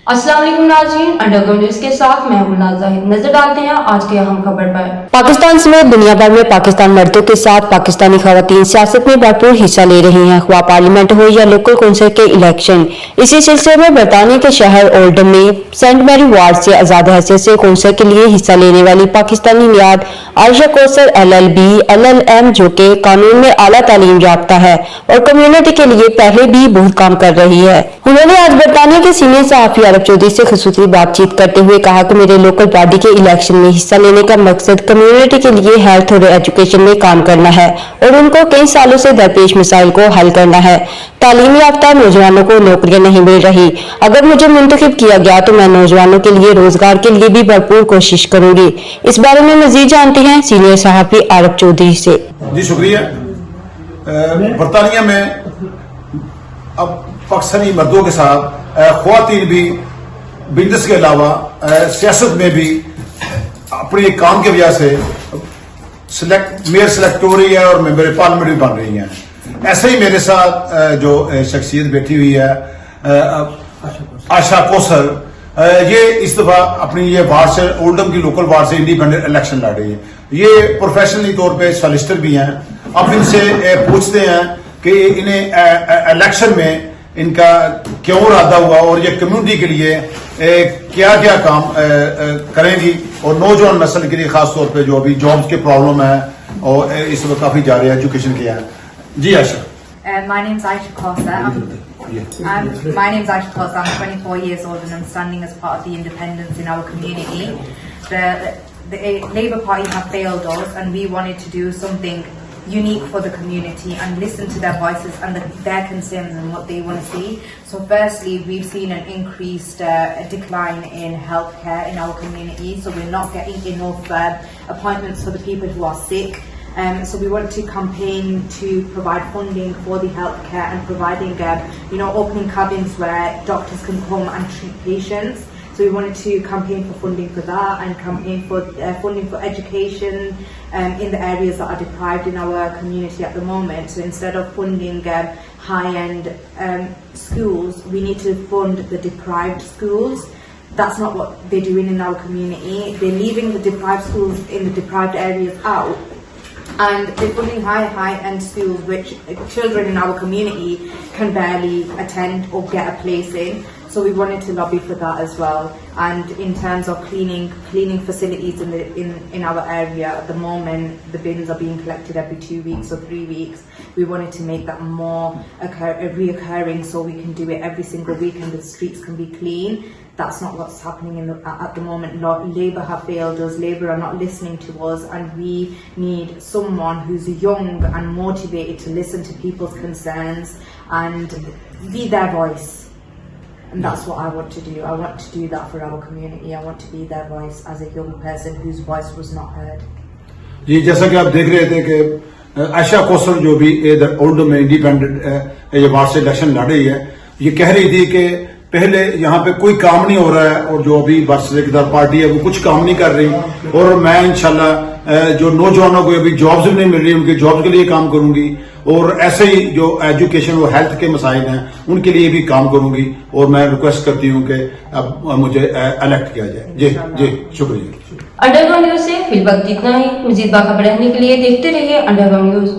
अस्सलाम वालेकुम नाज़रीन, अंडरग्राउंड न्यूज़ के साथ मैं हूं जाहिद। नजर डालते हैं आज के अहम खबर पर। पाकिस्तान समेत दुनिया भर में पाकिस्तान मर्दों के साथ पाकिस्तानी खवातीन सियासत में भरपूर हिस्सा ले रही हैं, ख्वाह पार्लियामेंट हो या लोकल कौंसिल के इलेक्शन। इसी सिलसिले में बरतानिया के शहर ओल्डम में सेंट मैरी वार्ड से आजाद हैसियत से कौंसिल के लिए हिस्सा लेने वाली पाकिस्तानी नियाद आयशा कोثर LLB LLM, जो कि कानून में आला तालीम याफ्ता है और कम्युनिटी के लिए पहले भी बहुत काम कर रही है, उन्होंने आज बरतानिया के सीनियरصحافी عارف चौधरी से खصوصی बातचीत करते हुए कहा कि मेरे लोकल बॉडी के इलेक्शन में हिस्सा लेने का मकसद कम्युनिटी के लिए हेल्थ और एजुकेशन में काम करना है और उनको कई सालों से दरपेश मसाइल को हल करना है। तालीम याफ्ता नौजवानों को नौकरियां नहीं मिल रही, अगर मुझे मुंतखब किया गया तो मैं नौजवानों के लिए रोजगार के लिए भी भरपूर कोशिश करूंगी। इस बारे में मजीद जानते हैं सीनियरصحافी عارف चौधरी से। जी शुक्रिया। बरतानिया में अब पाकिस्तानी मर्दों के साथ ख्वातीन भी बिजनेस के अलावा सियासत में भी अपने काम की वजह से मेयर सिलेक्ट हो रही है और मेंबर पार्लियामेंट भी बन रही हैं। ऐसे ही मेरे साथ जो शख्सियत बैठी हुई है आयशा कोثر, ये इस दफा अपनी ये वार्ड से ओल्डम की लोकल वार्ड से इंडिपेंडेंट इलेक्शन लड़ रही है। ये प्रोफेशनली तौर पे सॉलिसिटर भी हैं। अब इनसे पूछते हैं कि इन्हें इलेक्शन में इनका क्यों इरादा हुआ और ये कम्युनिटी के लिए क्या क्या काम करेंगी और नौजवान नस्ल के लिए खास तौर पे जो अभी जॉब्स के प्रॉब्लम है और इस वक्त काफी जा रहे हैं एजुकेशन के हैं। जी Ayesha. My name's Aisha Koثر. My name's Aisha Koثر. I'm 24 years old and I'm standing as part of the independents in our community. The Labour Party have failed us and we wanted to do something unique for the community and listen to their voices and their concerns and what they want to see. So firstly, we've seen an increased decline in healthcare in our community, so we're not getting enough appointments for the people who are sick. So we want to campaign to provide funding for the healthcare and providing opening cabins where doctors can come and treat patients. So we wanted to campaign for funding for that and campaign for funding for education in the areas that are deprived in our community at the moment. So instead of funding high-end schools, we need to fund the deprived schools. That's not what they're doing in our community. They're leaving the deprived schools in the deprived areas out, and they're funding high-end schools which children in our community can barely attend or get a place in. So we wanted to lobby for that as well. And in terms of cleaning facilities in our area at the moment, the bins are being collected every 2 weeks or 3 weeks. We wanted to make that more reoccurring, so we can do it every single week and the streets can be clean. That's not what's happening at the moment. Labour have failed us. Labour are not listening to us, and we need someone who's young and motivated to listen to people's concerns and be their voice. And that's what I want to do. I want to do that for our community. I want to be their voice as a young person whose voice was not heard. जी, जैसा कि आप देख रहे थे कि आयशा कोثر जो भी इधर ओल्डम में इंडिपेंडेंट ये वार्ड से इलेक्शन लड़ रही है, ये कह रही थी कि पहले यहाँ पे कोई काम नहीं हो रहा है और जो अभी बरसदार पार्टी है वो कुछ काम नहीं कर रही, और मैं इंशाल्लाह जो नौजवानों को अभी जॉब्स भी नहीं मिल रही उनके जॉब्स के लिए काम करूंगी, और ऐसे ही जो एजुकेशन और हेल्थ के मसाइल हैं उनके लिए भी काम करूंगी, और मैं रिक्वेस्ट करती हूँ कि अब मुझे इलेक्ट किया जाए। जी जी शुक्रिया। अंडरग्राउंड न्यूज़ से फिलहाल इतना ही। मजीद बाखबर रहने के लिए देखते रहिए अंडरग्राउंड न्यूज़।